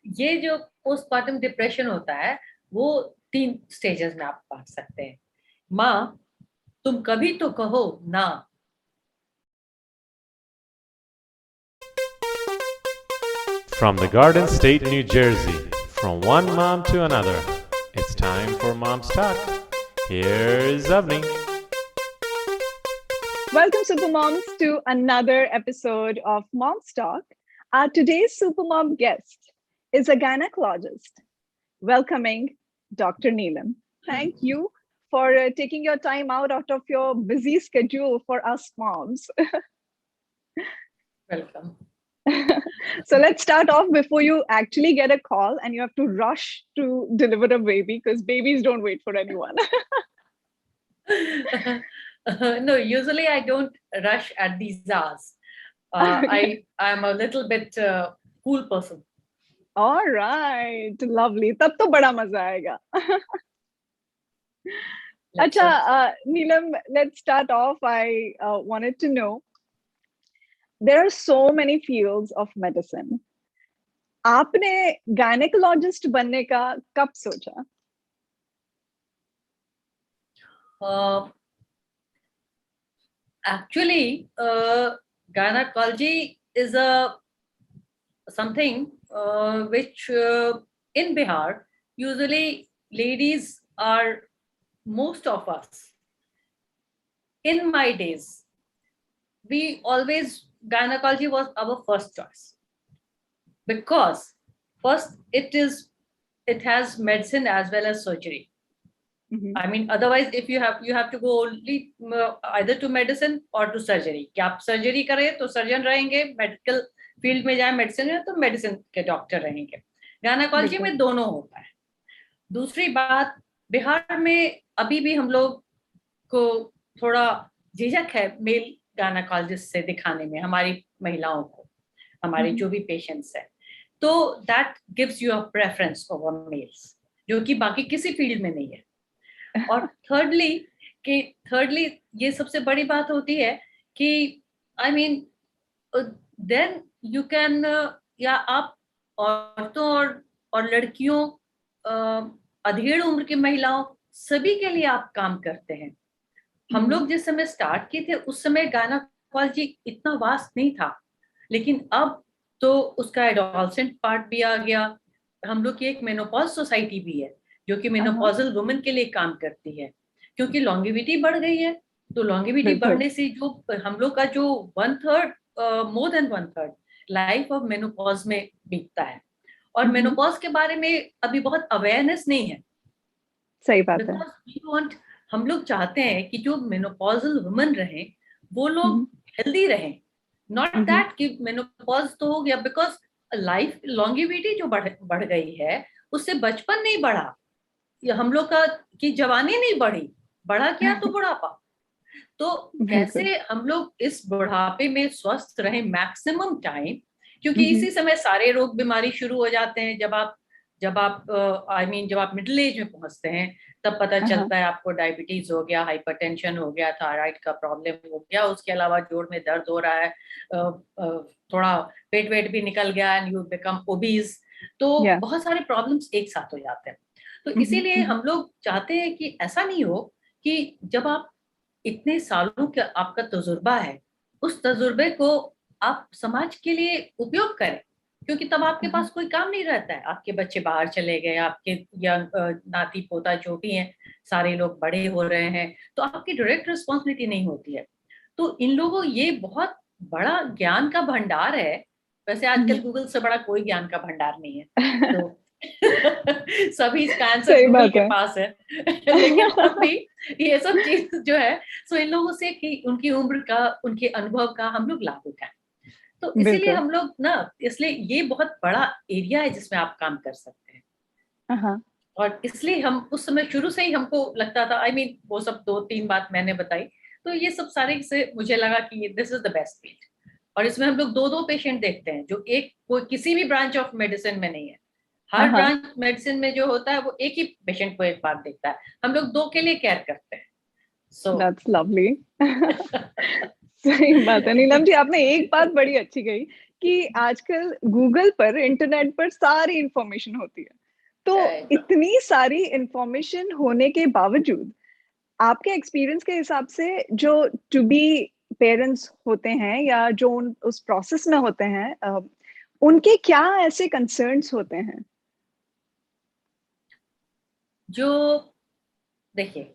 ये जो postmortem depression होता है वो 3 स्टेजेस में आप बांट सकते हैं। माँ, तुम कभी तो कहो ना। From the Garden State, New Jersey, from one mom to another, it's time for Mom's Talk. Here's Avni. Welcome, Supermoms, to another episode of Mom's Talk. Our today's Supermom guest is a gynecologist. Welcoming Dr. Neelam. Thank you for taking your time out of your busy schedule for us moms. Welcome. So let's start off before you actually get a call and you have to rush to deliver a baby, because babies don't wait for anyone. No, usually I don't rush at these hours. I'm a little bit cool person. All right, lovely. तब तो बड़ा मजा आएगा. Acha, Neelam, let's start off. I wanted to know, there are so many fields of medicine. आपने gynecologist बनने का कब सोचा? Actually, gynecology is something which in Bihar, usually ladies are, most of us, in my days, gynecology was our first choice, because first it has medicine as well as surgery. Mhm. I mean, otherwise, if you have to go only either to medicine or to surgery. कि आप surgery करें तो surgeon रहेंगे, medical field में जाए medicine में तो medicine के डॉक्टर रहेंगे. गायनेकोलॉजी में दोनों होता है. दूसरी बात, बिहार में अभी भी हम लोग को थोड़ा झिझक है मेल गायनेकोलॉजिस्ट से दिखाने में, हमारी महिलाओं को, हमारे जो भी पेशेंट्स है. तो that gives you a preference over males, जो कि बाकी किसी फील्ड में नहीं है. और थर्डली ये सबसे बड़ी बात होती है कि I mean then you can, या आप औरतों और लड़कियों, अधेड़ उम्र की महिलाओं, सभी के लिए आप काम करते हैं. हम लोग जिस समय स्टार्ट किए थे उस समय गायनेकोलॉजी इतना वास्ट नहीं था, लेकिन अब तो उसका एडोलसेंट पार्ट भी आ गया. हम लोग की एक मेनोपॉज सोसाइटी भी है जो कि मेनोपॉजल वुमेन के लिए काम करती है, क्योंकि लॉन्गेविटी बढ़ गई है. तो लॉन्गेविटी बढ़ने से जो हम लोग का जो 1/3, more than 1/3 life of menopause में बीतता है. और मेनोपॉज के बारे में अभी बहुत अवेयरनेस नहीं है. सही बात है. हम लोग चाहते हैं कि जो मेनोपॉजल वुमेन रहे वो लोग हेल्दी रहें. नॉट दैट कि मेनोपॉज तो हो गया, बिकॉज लाइफ लॉन्गेविटी जो बढ़ गई है उससे बचपन नहीं बढ़ा, हम लोग का की जवानी नहीं बढ़ी, बढ़ा क्या तो बुढ़ापा. तो कैसे हम लोग इस बुढ़ापे में स्वस्थ रहें मैक्सिमम टाइम, क्योंकि इसी समय सारे रोग बीमारी शुरू हो जाते हैं. जब आप जब आप मिडिल एज में पहुंचते हैं तब पता चलता है आपको डायबिटीज हो गया, हाइपरटेंशन हो गया, थायराइड का प्रॉब्लम हो गया, उसके अलावा जोड़ में दर्द हो रहा है, थोड़ा पेट वेट भी निकल गया एंड यू बिकम ओबीज. तो बहुत सारे प्रॉब्लम्स एक साथ हो जाते हैं. तो इसीलिए हम लोग चाहते हैं कि ऐसा नहीं हो कि जब आप इतने सालों का आपका तजुर्बा है, उस तजुर्बे को आप समाज के लिए उपयोग करें, क्योंकि तब आपके पास कोई काम नहीं रहता है. आपके बच्चे बाहर चले गए, आपके नाती पोता जो भी हैं सारे लोग बड़े हो रहे हैं, तो आपकी डायरेक्ट रिस्पॉन्सिबिलिटी नहीं होती है. तो इन लोगों, ये बहुत बड़ा ज्ञान का भंडार है. वैसे आजकल गूगल से बड़ा कोई ज्ञान का भंडार नहीं है. तो सभी इसका आंसर गूगल के पास है. लेकिन तब भी ये सब चीज जो है, सो इन लोगों से कि उनकी उम्र का, उनके अनुभव का हम लोग लाभ उठाएं. तो इसीलिए हम लोग ना, इसलिए ये बहुत बड़ा एरिया है जिसमें आप काम कर सकते हैं. और इसलिए हम उस समय शुरू से ही हमको लगता था, वो सब 2-3 बात मैंने बताई, तो ये सब सारे से मुझे लगा कि this is the best field. और इसमें हम लोग 2-2 पेशेंट देखते हैं, जो एक कोई किसी भी ब्रांच ऑफ मेडिसिन में नहीं है. हर ब्रांच मेडिसिन में जो होता है वो एक ही पेशेंट को एक बार देखता है, हम लोग 2 के लिए केयर करते हैं. So that's lovely. सही बात है. नीलम जी, आपने एक बात बड़ी अच्छी कही कि आजकल गूगल पर, इंटरनेट पर सारी इंफॉर्मेशन होती है, तो इतनी सारी इंफॉर्मेशन होने के बावजूद आपके एक्सपीरियंस के हिसाब से जो टू बी पेरेंट्स होते हैं या जो उस प्रोसेस में होते हैं, उनके क्या ऐसे कंसर्न्स होते हैं? जो देखिए,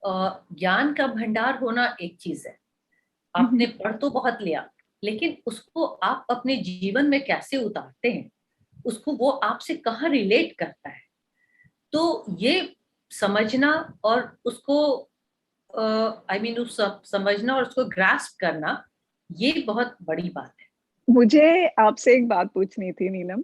ज्ञान का भंडार होना एक चीज है, आपने पढ़ तो बहुत लिया, लेकिन उसको आप अपने जीवन में कैसे उतारते हैं, उसको वो आपसे कहाँ रिलेट करता है, तो ये समझना और उसको उस समझना और उसको ग्रास्प करना, ये बहुत बड़ी बात है। मुझे आपसे एक बात पूछनी थी नीलम।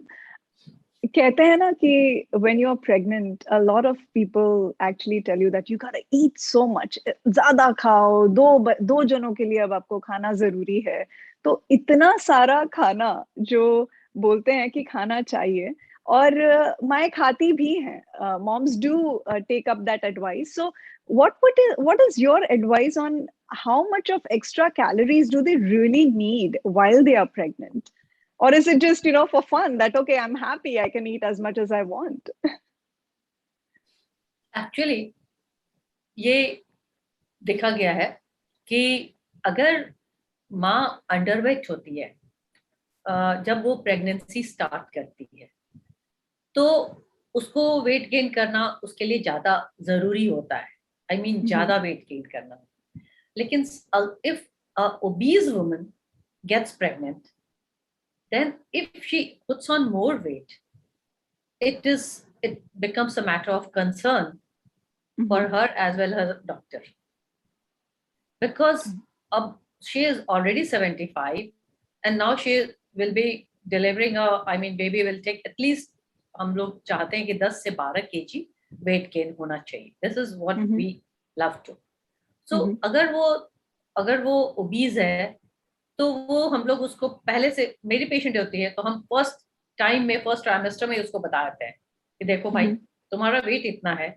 कहते हैं ना कि when you are pregnant, a lot of people actually tell you that you gotta eat so much. ज्यादा खाओ, दो जनों के लिए अब आपको खाना जरूरी है। तो इतना सारा खाना जो बोलते हैं कि खाना चाहिए, और माँ खाती भी हैं, moms do take up that advice. So what is your advice on how much of extra calories do they really need while they are pregnant? Or is it just, for fun that, okay, I'm happy, I can eat as much as I want? Actually ये देखा गया है कि अगर माँ underweight होती है, जब वो प्रेगनेंसी स्टार्ट करती है, तो उसको वेट गेन करना उसके लिए ज्यादा जरूरी होता है। ज्यादा वेट गेन करना। लेकिन if obese woman gets pregnant, then if she puts on more weight, it becomes a matter of concern for her as well as her doctor, because she is already 75 and now she will be delivering baby will take at least, हम लोग चाहते हैं कि 10 से 12 kg weight gain होना चाहिए। This is what we love to. So अगर वो obese है, तो वो हम लोग उसको पहले से, मेरी पेशेंट होती है तो हम फर्स्ट ट्राइमेस्टर में उसको बताते हैं कि देखो भाई, तुम्हारा वेट इतना है,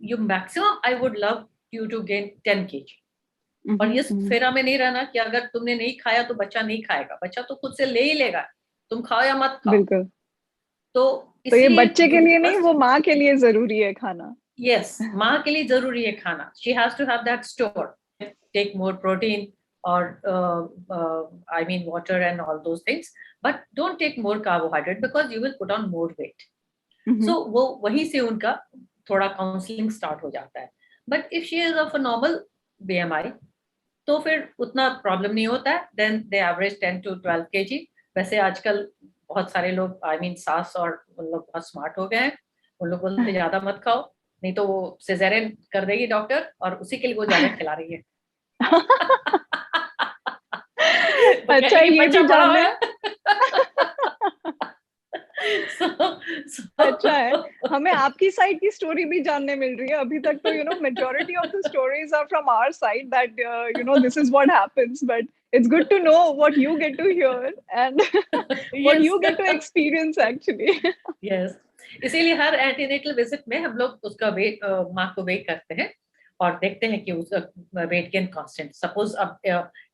you maximum I would love you to gain 10 kg। और ये फेरा में नहीं रहना कि अगर तुमने नहीं खाया तो बच्चा नहीं खाएगा, बच्चा तो खुद से ले ही लेगा, तुम खाओ या मत खाओ। बिल्कुल। तो ये बच्चे के लिए नहीं, वो माँ के लिए जरूरी है खाना। यस, माँ के लिए जरूरी है खाना। She has to have that store, take more protein or water and all those things, but don't take more carbohydrate because you will put on more weight. So वो वहीं से उनका थोड़ा काउंसलिंग स्टार्ट हो जाता है। But if she is of a normal BMI, तो फिर उतना प्रॉब्लम नहीं होता है। Then they average 10 to 12 kg। वैसे आजकल बहुत सारे लोग सास और उन लोग बहुत स्मार्ट हो गए हैं, उन लोग बोलते ज्यादा मत खाओ, नहीं तो वो सिजेरियन कर देगी डॉक्टर, और उसी के लिए वो ज्यादा खिला रही है। अच्छा, ये भी जानने अच्छा है, हमें आपकी साइड की स्टोरी भी जानने मिल रही है। अभी तक तो majority of the stories are from our side, that this is what happens, but it's good to know what you get to hear and what you get to experience actually. Yes, इसीलिए हर antenatal visit में हम लोग उसका wait, माँ को wait करते हैं और देखते हैं कि उसका वेट गेन कांस्टेंट। सपोज अब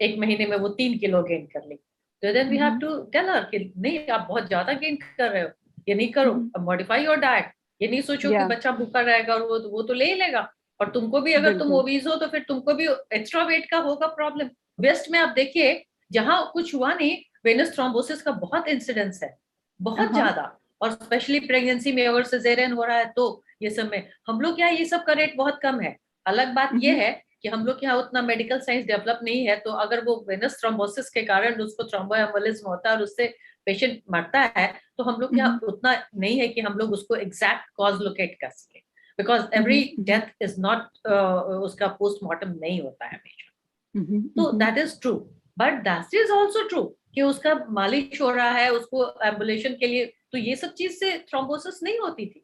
1 महीने में वो 3 किलो गेन कर ली, तो then we have to tell her कि नहीं, आप बहुत ज्यादा गेन कर रहे हो, ये नहीं करो, मॉडिफाई योर डाइट। ये नहीं सोचो कि बच्चा भूखा रहेगा और वो तो ले ही लेगा, और तुमको भी, अगर तुम ओबीज हो तो फिर तुमको भी एक्स्ट्रा वेट का होगा प्रॉब्लम। वेस्ट में आप देखिए, जहां कुछ हुआ नहीं, वेनस थ्रोम्बोसिस का बहुत इंसिडेंस है, बहुत ज्यादा। और स्पेशली प्रेगनेंसी में अगर सिजेरियन हो रहा है तो ये सब में, हम लोग यहाँ ये सब का रेट बहुत कम है। अलग बात ये है कि हम लोग यहाँ उतना मेडिकल साइंस डेवलप नहीं है, तो अगर वो वेनस थ्रोम्बोसिस के कारण उसको थ्रोम्बोएम्बोलिज्म होता है और उससे पेशेंट मरता है, तो हम लोग यहाँ उतना नहीं है कि हम लोग उसको एग्जैक्ट कॉज लोकेट कर सके, because every death is not, उसका पोस्टमार्टम नहीं होता है हमेशा। तो that is true, but that is also true कि उसका मालिश हो रहा है उसको एम्बुलेशन के लिए, तो ये सब चीज से थ्रोम्बोसिस नहीं होती थी।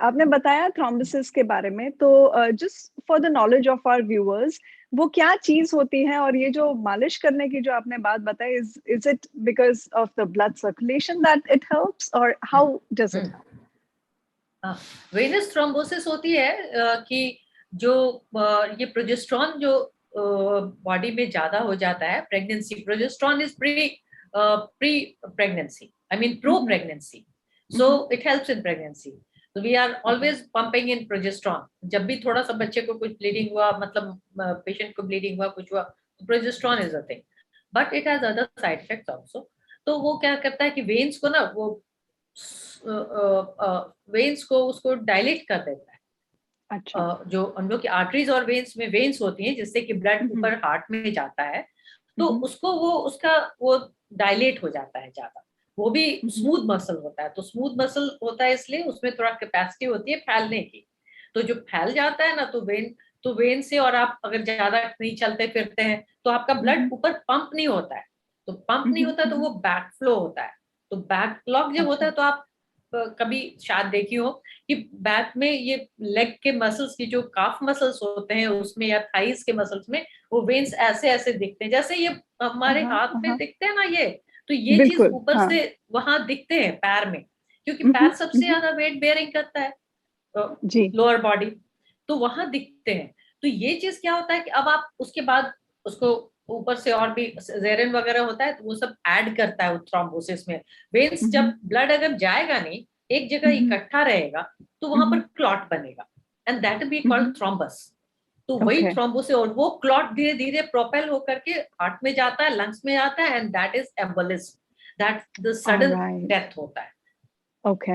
आपने बताया थ्रोम्बोसिस के बारे में, तो just for the knowledge of our viewers, वो क्या चीज होती है? और ये जो मालिश करने की जो आपने बात बताई, is it because of the blood circulation that it helps, और how does it help? Venous thrombosis होती है कि जो ये प्रोजेस्टेरॉन जो बॉडी में ज्यादा हो जाता है, pregnancy progesterone is pre pre-pregnancy. I mean pro-pregnancy. So it helps in pregnancy. So we are always pumping in progesterone. जब भी थोड़ा सा बच्चे को कुछ bleeding हुआ, मतलब patient को bleeding हुआ, कुछ हुआ, progesterone is a thing. But it has other side effects also. तो वो क्या करता है कि veins को ना वो veins को उसको dilate कर देता है. अच्छा. जो हम लोग की आर्टरीज और वेन्स में वेन्स होती हैं जिससे कि ब्लड ऊपर हार्ट में जाता है, तो उसको वो उसका वो डायलेट हो जाता है ज्यादा. वो भी स्मूथ मसल होता है, तो स्मूथ मसल होता है इसलिए उसमें थोड़ा कैपेसिटी होती है फैलने की. तो जो फैल जाता है ना, तो वेन से, और आप अगर ज्यादा नहीं चलते फिरते हैं तो आपका ब्लड ऊपर पंप नहीं होता है. तो पंप नहीं होता है तो वो बैक फ्लो होता है. तो बैकलॉग जब होता है तो आप कभी शायद देखी हो कि बैक में ये लेग के मसल्स की जो काफ मसल्स होते हैं उसमें या थाइस के मसल्स में वो वेन्स ऐसे ऐसे दिखते हैं जैसे ये हमारे हाथ में दिखते हैं ना ये. तो ये चीज ऊपर से वहां दिखते हैं पैर में, क्योंकि पैर सबसे ज्यादा वेट बेयरिंग करता है लोअर बॉडी, तो वहां दिखते हैं. तो ये चीज क्या होता है कि अब आप उसके बाद उसको ऊपर से और भी जेरिन वगैरह होता है तो वो सब ऐड करता है थ्रोम्बोसिस में. वेन्स जब ब्लड अगर जाएगा नहीं, एक जगह इकट्ठा रहेगा, तो वहां पर क्लॉट बनेगा, and that be called thrombus. तो वही थ्रोम्बोसिस, और वो क्लॉट धीरे धीरे प्रोपेल होकर के हार्ट में जाता है, लंग्स में जाता है, and that is embolism, that the sudden death होता है.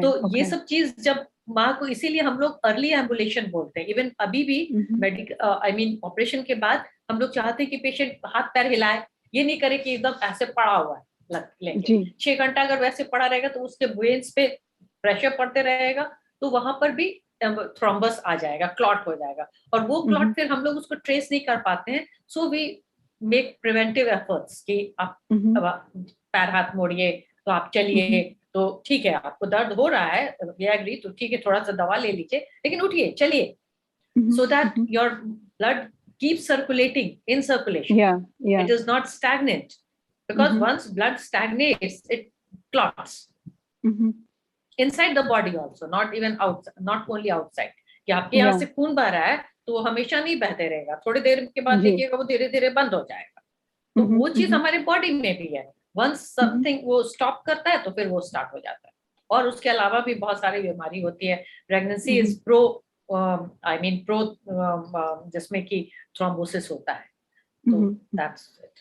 तो ये सब चीज जब माँ को, इसीलिए हम लोग अर्ली एम्बुलेशन बोलते हैं. इवन अभी भी मेडिकल आई मीन ऑपरेशन के बाद हम लोग चाहते हैं कि पेशेंट हाथ पैर हिलाए, ये नहीं करे कि एकदम ऐसे पड़ा हुआ है लेके 6 घंटा अगर वैसे पड़ा रहेगा तो उसके वेन्स पे प्रेशर पड़ते रहेगा, तो वहां पर भी थ्रोम्बस आ जाएगा, क्लॉट हो जाएगा, और वो क्लॉट फिर हम लोग उसको ट्रेस नहीं कर पाते हैं. So we make preventive efforts कि आप पैर हाथ मोड़िए, तो आप चलिए, तो ठीक है आपको दर्द हो रहा है, वी एग्री, तो ठीक है थोड़ा सा दवा ले लीजिए, लेकिन उठिए चलिए, so that your blood keeps circulating in circulation. It is not stagnant, because once blood stagnates, it clots inside the body also, not even outside, not only outside. कि आपके यहाँ से खून बह रहा है तो वो हमेशा नहीं बहते रहेगा, थोड़ी देर के बाद देखिएगा वो धीरे धीरे बंद हो जाएगा. तो वो चीज हमारे बॉडी में भी है. वंस समथिंग वो स्टॉप करता है तो फिर वो स्टार्ट हो जाता है. और उसके अलावा भी बहुत सारी बीमारी होती है. Pregnancy is pro I mean pro जिसमें कि थ्रोम्बोसिस होता है. तो that's it.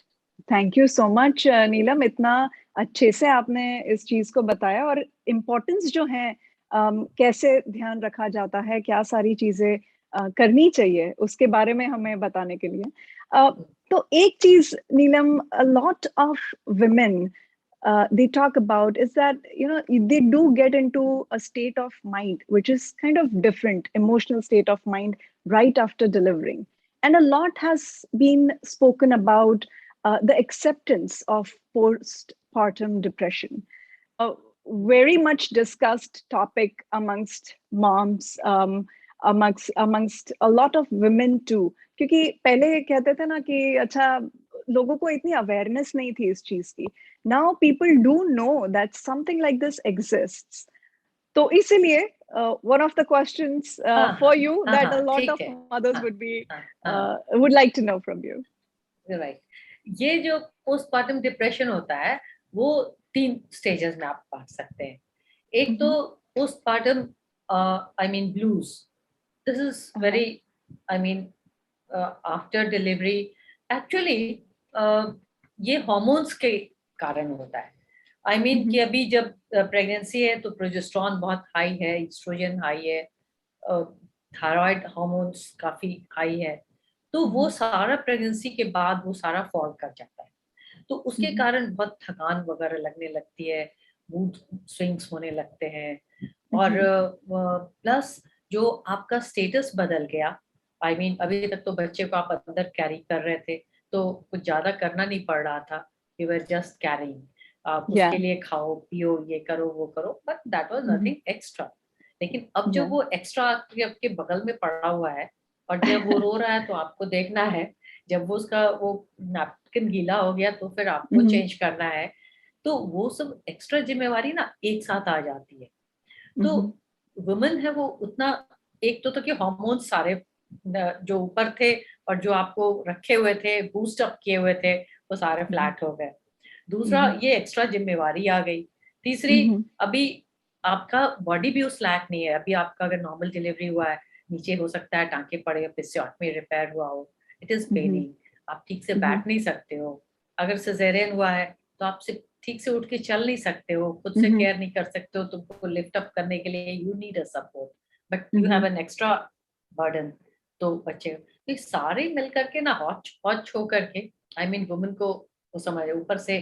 Thank you so much Neelam, इतना अच्छे से आपने इस चीज को बताया, और इम्पोर्टेंस जो है कैसे ध्यान रखा जाता है, क्या सारी चीजें करनी चाहिए, उसके बारे में हमें बताने के लिए. तो एक चीज नीलम, a lot of women they talk about is that, you know, they do get into a state of mind which is kind of different, emotional state of mind right after delivering, and a lot has been spoken about the acceptance of postpartum depression, a very much discussed topic amongst moms, amongst a lot of women too. क्योंकि पहले कहते थे ना कि अच्छा लोगों को इतनी अवेयरनेस नहीं थी इस चीज की. Now people do know that something like this exists. तो इसीलिए one of the questions for you that a lot of mothers would be would like to know from you. Right. ये जो पोस्टपार्टम डिप्रेशन होता है वो 3 stages में आप बांट सकते हैं. एक तो postpartum I mean blues. This is very I mean after delivery. Actually ये हार्मोन्स के कारण होता है. आई मीन कि अभी जब प्रेगनेंसी है तो प्रोजेस्टेरोन बहुत हाई है, एस्ट्रोजन हाई है, थायराइड हार्मोन्स काफी हाई है, तो वो सारा प्रेगनेंसी के बाद वो सारा फॉल कर जाता है. तो उसके कारण बहुत थकान वगैरह लगने लगती है, मूड स्विंग्स होने लगते हैं, और प्लस जो आपका स्टेटस बदल गया. आई मीन अभी तक तो बच्चे को आप अंदर कैरी कर रहे थे तो कुछ ज्यादा करना नहीं पड़ रहा था, यू वर जस्ट कैरिंग. उसके लिए खाओ पियो, ये करो वो करो, but that was nothing extra. लेकिन अब जब वो एक्स्ट्रा आपके बगल में पड़ा हुआ है और जब वो रो रहा है तो आपको देखना है, जब वो उसका वो नैपकिन गीला हो गया तो फिर आपको चेंज करना है, तो वो सब एक्स्ट्रा जिम्मेवारी ना एक साथ आ जाती है. तो वुमेन है वो उतना, एक तो कि हार्मोन सारे जो ऊपर थे और जो आपको रखे हुए थे, बूस्ट अप किए हुए थे, वो सारे फ्लैट हो गए. दूसरा ये एक्स्ट्रा जिम्मेवारी आ गई। तीसरी, अभी आपका बॉडी भी उस लायक नहीं है। अभी आपका अगर नॉर्मल डिलीवरी हुआ है, नीचे हो सकता है टांके पड़े, एपिसियोटमी रिपेयर हुआ हो, इट इज पेनिंग, आप ठीक से बैठ नहीं सकते हो। अगर सिजेरियन हुआ है तो आप ठीक से उठ के चल नहीं सकते हो, खुद से केयर नहीं कर सकते हो, तुमको लिफ्ट अप करने के लिए you need a support, but you have an extra burden. तो बच्चे तो सारे मिलकर के ना हौच पौच होकर के, आई मीन वुमन को वो समझ, ऊपर से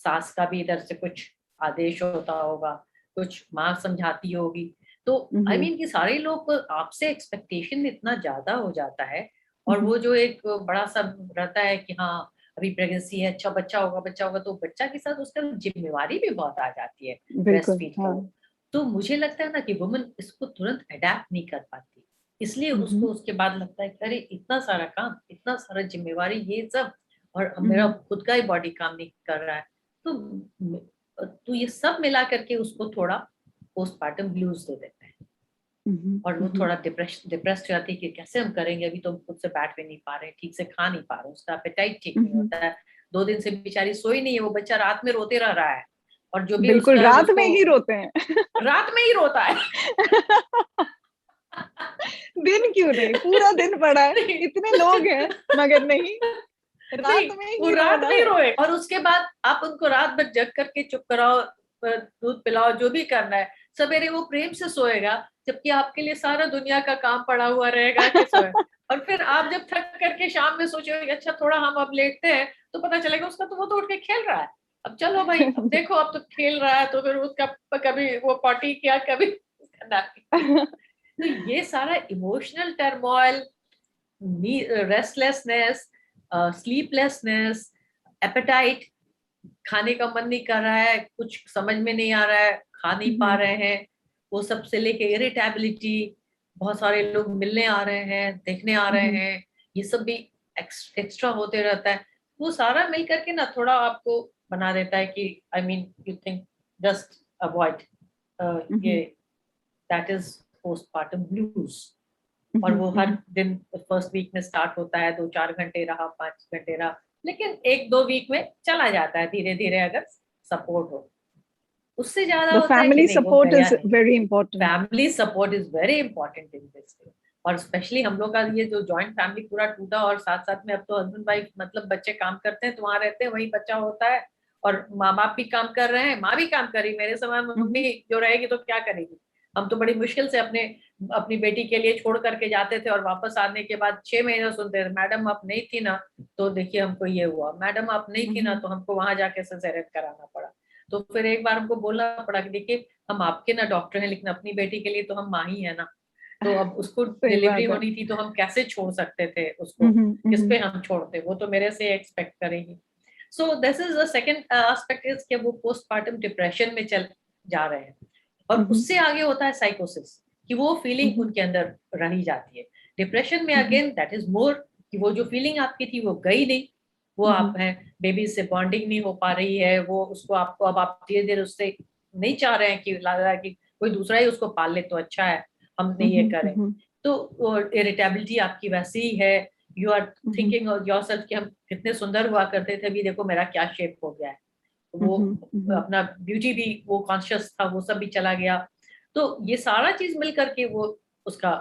सास का भी इधर से कुछ आदेश होता होगा, कुछ माँ समझाती होगी, तो आई मीन कि सारे लोग आपसे एक्सपेक्टेशन इतना ज्यादा हो जाता है। और वो जो एक बड़ा सा रहता है कि हाँ अभी प्रेगनेंसी है, अच्छा बच्चा होगा, तो बच्चा के साथ उसका जिम्मेवारी भी बहुत आ जाती है ब्रेस्ट फीड करो। तो मुझे लगता है ना कि वुमन इसको तुरंत अडेप्ट नहीं कर पाती, इसलिए उसको उसके बाद लगता है अरे इतना सारा काम, इतना सारा जिम्मेवारी, ये सब, और मेरा खुद का ही बॉडी काम नहीं कर रहा है। तो ये सब मिला करके उसको थोड़ा पोस्टपार्टम ब्लूज दे देते हैं, और वो थोड़ा डिप्रेस्ड रहती है कि कैसे हम करेंगे, अभी तो हम खुद से बैठ भी नहीं पा रहे, ठीक से खा नहीं पा रहे, उसका एपेटाइट ठीक नहीं होता है, 2 दिन से बेचारी सोई नहीं है, वो बच्चा रात में रोते रह रहा है, और जो भी बिल्कुल रात में ही रोते हैं रात में ही रोता है दिन क्यों नहीं, पूरा दिन पड़ा है, इतने लोग हैं मगर नहीं, रात में ही रात में ही रोए। और उसके बाद आप उनको रात भर जग करके चुप कराओ, दूध पिलाओ, जो भी करना है, सवेरे वो प्रेम से सोएगा, जबकि आपके लिए सारा दुनिया का काम पड़ा हुआ रहेगा कि सोए। और फिर आप जब थक करके शाम में सोचोगे अच्छा थोड़ा हम अब लेटते हैं, तो पता चलेगा उसका तो वो तो उठ के खेल रहा है, अब चलो भाई अब देखो अब तो खेल रहा है, तो फिर उसका कभी वो पॉटी किया, कभी तो ये सारा emotional turmoil, restlessness, sleeplessness, appetite, खाने का मन नहीं कर रहा है, कुछ समझ में नहीं आ रहा है, खा नहीं पा रहे हैं, वो सब से लेके इरिटेबिलिटी, बहुत सारे लोग मिलने आ रहे हैं, देखने आ रहे हैं, ये सब भी एक्स्ट्रा होते रहता है। वो सारा मिल करके ना थोड़ा आपको बना देता है कि I mean you think just avoid ये, दैट इज पोस्टपार्टम ब्लूज। और वो हर दिन फर्स्ट वीक में स्टार्ट होता है, 2-4 घंटे रहा, 5 घंटे रहा, लेकिन 1-2 वीक में चला जाता है धीरे धीरे, अगर सपोर्ट हो। उससे ज्यादा होता है family support is very important, family support is very important in this. और स्पेशली हम लोग का ये जो जॉइंट फैमिली पूरा टूटा, और साथ साथ में अब तो हस्बैंड वाइफ मतलब बच्चे काम करते हैं तो वहां रहते हैं, वही बच्चा होता है, और माँ बाप भी काम कर रहे हैं, माँ भी काम कर रही, मेरे समय मम्मी जो रहेगी तो क्या करेगी। हम तो बड़ी मुश्किल से अपनी बेटी के लिए छोड़ करके जाते थे, और वापस आने के बाद 6 महीने सुनते थे मैडम आप नहीं थी ना तो देखिए हमको ये हुआ, मैडम आप नहीं थी ना तो हमको वहां जाके सिजेरियन कराना पड़ा। तो फिर एक बार हमको बोलना पड़ा कि देखिए हम आपके ना डॉक्टर हैं, लेकिन अपनी बेटी के लिए तो हम माँ ही है ना, तो अब उसको डिलीवरी होनी थी तो हम कैसे छोड़ सकते थे उसको, किस पे हम छोड़ते, वो तो मेरे से एक्सपेक्ट करेगी। So this is the second aspect is कि वो पोस्टपार्टम डिप्रेशन में चल जा रहे हैं। और उससे आगे होता है साइकोसिस, कि वो फीलिंग उनके अंदर रही जाती है। डिप्रेशन में अगेन दैट इज मोर कि वो जो फीलिंग आपकी थी वो गई नहीं, वो आप हैं, बेबी से बॉन्डिंग नहीं हो पा रही है, वो उसको आपको अब आप धीरे धीरे उससे नहीं चाह रहे हैं, कि लग रहा है कि कोई दूसरा ही उसको पाल ले तो अच्छा है, हमने ये करें। तो इरिटेबिलिटी आपकी वैसी ही है, you are thinking of yourself कि हम कितने सुंदर हुआ करते थे, अभी देखो मेरा क्या शेप हो गया है। वो अपना ब्यूटी भी वो कॉन्शियस था, वो सब भी चला गया। तो ये सारा चीज मिल करके वो उसका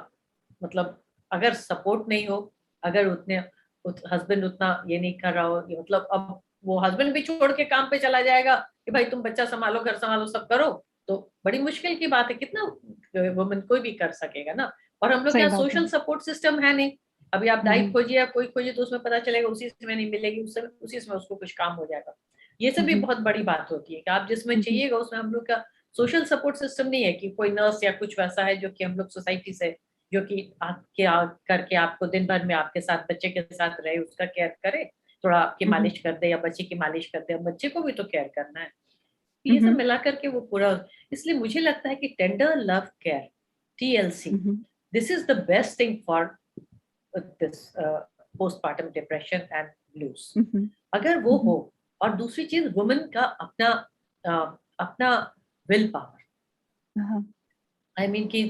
मतलब अगर सपोर्ट नहीं हो, अगर उतने हस्बैंड उतना ये नहीं कर रहा हो, मतलब अब वो हस्बैंड भी छोड़ के काम पे चला जाएगा कि भाई तुम बच्चा संभालो, घर संभालो, सब करो, तो बड़ी मुश्किल की बात है, कितना वुमन कोई भी कर सकेगा ना। और हम लोग के यहाँ सोशल सपोर्ट सिस्टम है नहीं। अभी आप डाइट खोजिए या कोई खोजिए तो उसमें पता चलेगा उसी समय नहीं मिलेगी, उसी समय उसको कुछ काम हो जाएगा। ये सब भी बहुत बड़ी बात होती है कि आप जिसमें चाहिएगा उसमें हम लोग का सोशल सपोर्ट सिस्टम नहीं है, कि कोई नर्स या कुछ वैसा है जो कि हम लोग सोसाइटी से, जो कि आपके करके आपको दिन भर में आपके साथ बच्चे के साथ रहे, उसका केयर करे, थोड़ा आपकी मालिश कर दे या बच्चे की मालिश कर दे, बच्चे को भी तो केयर करना है। ये सब मिला करके वो पूरा, इसलिए मुझे लगता है कि tender love care, TLC, this is the best thing for this postpartum depression and blues. अगर वो हो, और दूसरी चीज वुमेन का अपना विल पावर, आई मीन कि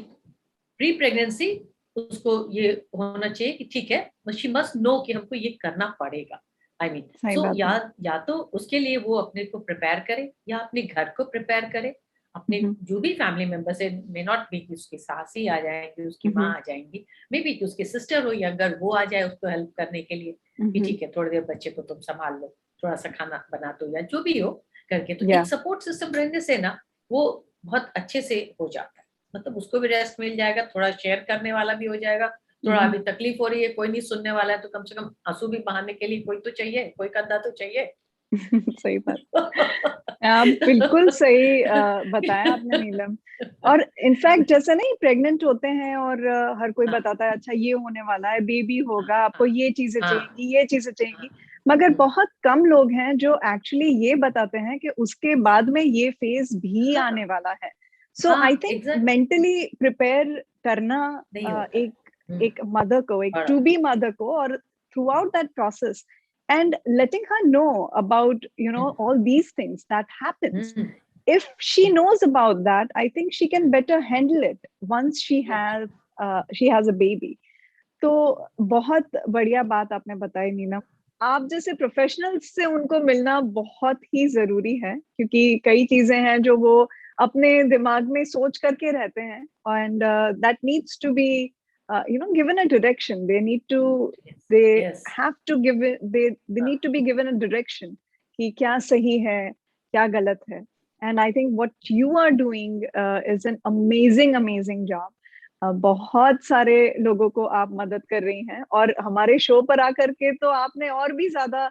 प्री प्रेगनेंसी उसको ये होना चाहिए कि ठीक है शी मस्ट नो कि हमको ये करना पड़ेगा, आई मीन सही सो बात है। या तो उसके लिए वो अपने को प्रिपेयर करे या अपने घर को प्रिपेयर करे, अपने जो भी फैमिली मेंबर्स है, मे नॉट बी कि उसकी सास ही आ जाएंगी, उसकी माँ आ जाएंगी, मे बी कि उसकी सिस्टर हो या अगर वो आ जाए उसको हेल्प करने के लिए कि ठीक है थोड़ी देर बच्चे को तुम संभाल लो, थोड़ा सा खाना बना दो या जो भी हो करके, तो Yeah. एक सपोर्ट सिस्टम रहने से ना वो बहुत अच्छे से हो जाता है, मतलब उसको भी रेस्ट मिल जाएगा, थोड़ा शेयर करने वाला भी हो जाएगा, थोड़ा अभी तकलीफ हो रही है कोई नहीं सुनने वाला है तो कम से कम आंसू भी बहाने के लिए कोई तो चाहिए, कोई कंधा तो चाहिए। सही बात। आप बिल्कुल सही बताया आपने नीलम। और इनफैक्ट जैसे नहीं प्रेग्नेंट होते हैं और हर कोई हाँ, बताता है अच्छा ये होने वाला है, बेबी होगा, आपको हाँ, ये चीजें हाँ, चाहिएंगी, ये चीजें चाहिएंगी, हाँ, मगर बहुत कम लोग हैं जो एक्चुअली ये बताते हैं कि उसके बाद में ये फेज भी हाँ, आने वाला है। सो आई हाँ, थिंक एग्जैक्ट मेंटली प्रिपेयर करना नहीं होता है। एक मदर को, एक बड़ा टू बी मदर को, और through out that process and letting her know about all these things that happens. Hmm, If she knows about that, I think she can better handle it once she has a baby. तो बहुत बढ़िया बात आपने बताई नीलम। आप जैसे professionals से उनको मिलना बहुत ही जरूरी है, क्योंकि कई चीजें हैं जो वो अपने दिमाग में सोच करके रहते हैं, and that needs to be given a direction. They yes, have to give it, they need to be given a direction कि क्या सही है, क्या गलत है. And I think what you are doing is an amazing job. बहुत सारे लोगों को आप मदद कर रही हैं, और हमारे शो पर आकर के तो आपने और भी ज्यादा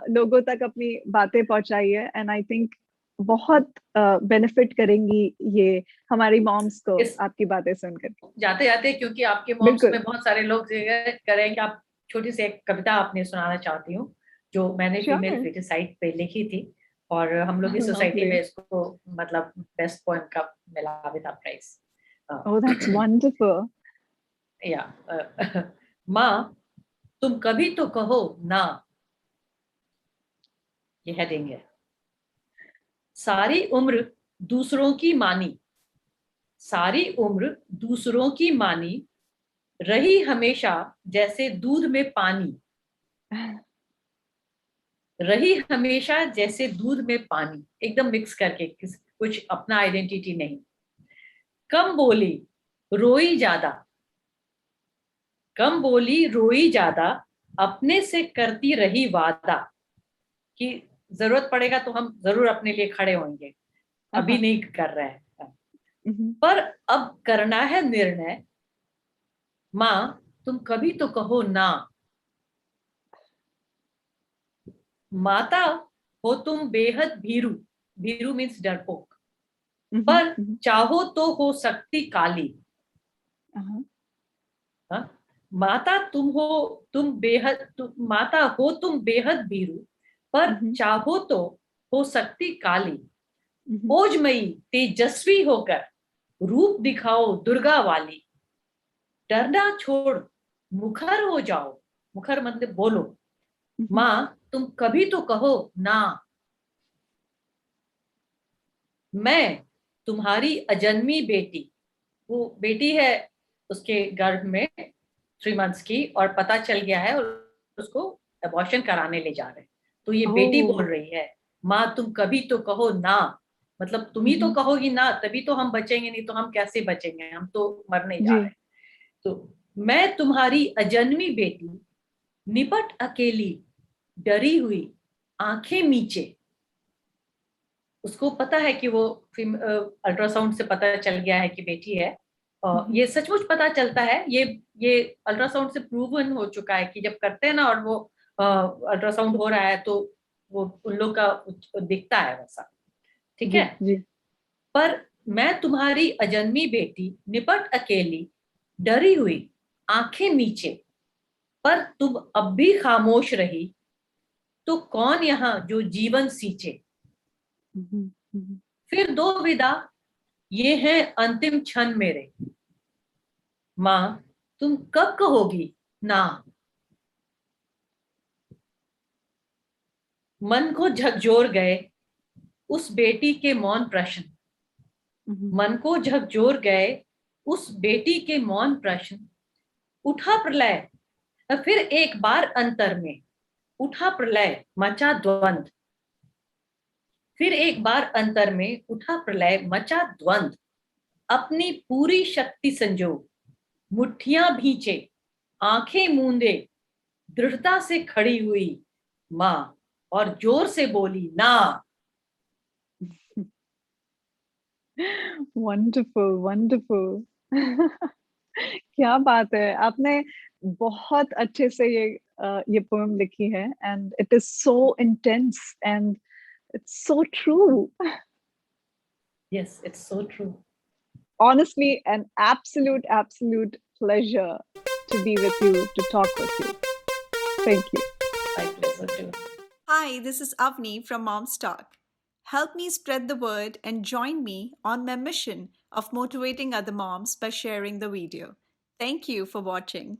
लोगों तक अपनी बातें पहुंचाई है, एंड आई थिंक बहुत बेनिफिट करेंगी ये हमारी मॉम्स को इस आपकी बातें सुनकर। जाते जाते क्योंकि आपके मॉम्स बिल्कुल, में बहुत सारे लोग करेंगे, आप छोटी सी एक कविता आपने सुनाना चाहती हूँ जो मैंने फीमेल श्योर। क्रिटिसाइड पे लिखी थी, और हम लोग की सोसाइटी में इसको मतलब बेस्ट पोएम का मिला भी था प्राइज। Oh, that's wonderful. या माँ तुम कभी तो कहो ना, ये हेडिंग है। सारी उम्र दूसरों की मानी, सारी उम्र दूसरों की मानी, रही हमेशा जैसे दूध में पानी, रही हमेशा जैसे दूध में पानी, एकदम मिक्स करके, कुछ अपना आइडेंटिटी नहीं। कम बोली रोई ज्यादा, कम बोली रोई ज्यादा, अपने से करती रही वादा कि जरूरत पड़ेगा तो हम जरूर अपने लिए खड़े होंगे, अभी नहीं कर रहे हैं, पर अब करना है निर्णय, माँ तुम कभी तो कहो ना। माता हो तुम बेहद भीरू, भीरू मीन्स डरपोक, पर चाहो तो हो सकती काली। माता माता हो तुम बेहद भीरू, पर चाहो तो हो सकती काली। ओजमयी तेजस्वी होकर रूप दिखाओ दुर्गा वाली, डरना छोड़ मुखर हो जाओ, मुखर मतलब बोलो, माँ तुम कभी तो कहो ना। मैं तुम्हारी अजन्मी बेटी, वो बेटी है उसके गर्भ में 3 months की, और पता चल गया है और उसको अबॉर्शन कराने ले जा रहे हैं, तो ये बेटी बोल रही है माँ तुम कभी तो कहो ना, मतलब तुम ही तो कहोगी ना तभी तो हम बचेंगे, नहीं तो हम कैसे बचेंगे, हम तो मरने जा रहे हैं। तो मैं तुम्हारी अजन्मी बेटी, निपट अकेली डरी हुई आंखें मीचे, उसको पता है कि वो अल्ट्रासाउंड से पता चल गया है कि बेटी है, ये सचमुच पता चलता है, ये अल्ट्रासाउंड से प्रूवन हो चुका है कि जब करते हैं ना और वो अल्ट्रासाउंड हो रहा है तो वो उन लोग का दिखता है वैसा, ठीक है। पर मैं तुम्हारी अजन्मी बेटी, निपट अकेली डरी हुई आंखें नीचे, पर तुम अब भी खामोश रही, तो कौन यहाँ जो जीवन सींचे। फिर दो विदा, ये है अंतिम क्षण मेरे, माँ तुम कब कहोगी ना। मन को झकझोर गए उस बेटी के मौन प्रश्न, मन को झकझोर गए उस बेटी के मौन प्रश्न, उठा प्रलय फिर एक बार अंतर में, उठा प्रलय मचा द्वंद, फिर एक बार अंतर में उठा प्रलय मचा द्वंद, अपनी पूरी शक्ति संजो, मुट्ठियां भींचे, आंखें मूंदे, दृढ़ता से खड़ी हुई मां और जोर से बोली ना। Wonderful wonderful. क्या बात है, आपने बहुत अच्छे से ये पोएम लिखी है and it is so intense and it's so true. Yes, it's so true. Honestly, an absolute pleasure to be with you, to talk with you. Thank you. My pleasure too. Hi, this is Avni from Mom's Talk. Help me spread the word and join me on my mission of motivating other moms by sharing the video. Thank you for watching.